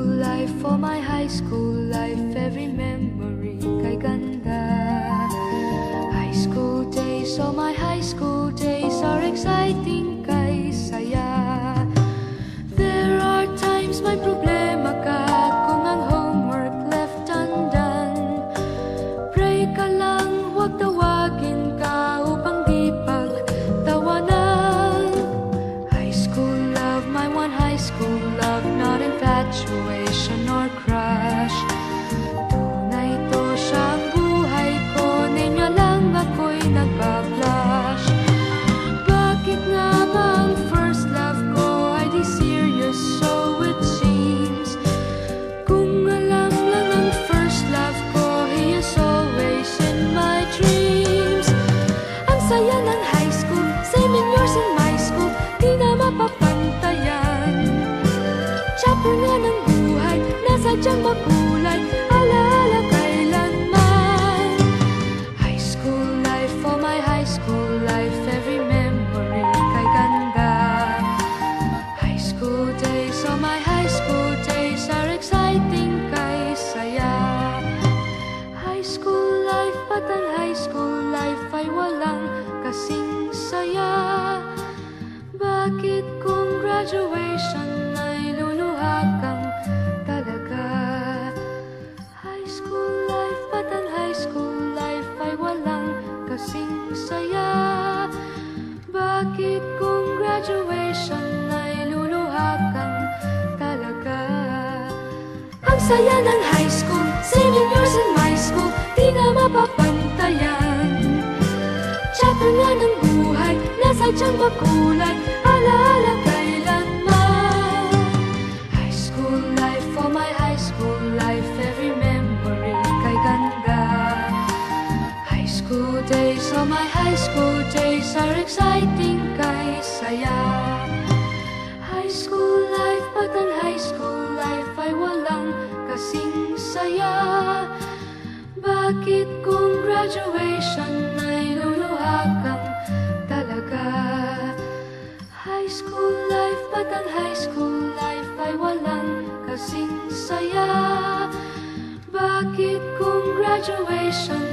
school life, for my high school life, every memory kay ganda. High school days, oh my high school days are exciting kay saya. There are times may problema ka kung ang homework left undone. Pray ka lang, huwag tawagin ka upang di pagtawanan. High school love, my one high school love, not infatuation or crush. Tunay to siyang buhay ko, niya lang ako'y nagbablush. Bakit nga ba ang first love ko ay di serious, so it seems? Kung alam lang ang first love ko, he is always in my dreams. Ang saya ng high school, same in yours in my school, di na mapapantayan. Chapter nga ng buhay, nasadyang makulay, alaala kailanman. High school life, for my high school life, every memory kay ganda. High school days, oh my high school days are exciting kay saya. High school life, but ang high school life ay walang kasing saya. Bakit kung graduation ay luluha kang talaga? High school life, but ang high school life ay walang kasing saya. Bakit kung graduation ay luluha kang talaga? Ang saya ng high school, same in yours in my school, di na mapapantayan. Chapter nga ng buhay, nasadyang makulay, alaala kailanman. High school life, for my high school life, every memory kay ganda. High school days, oh my high school days are exciting kay saya. High school life, but ang high school life ay walang kasing saya. Bakit kung graduation ay luluha kang talaga? High school life, but ang high school life ay walang kasing saya. Bakit kung graduation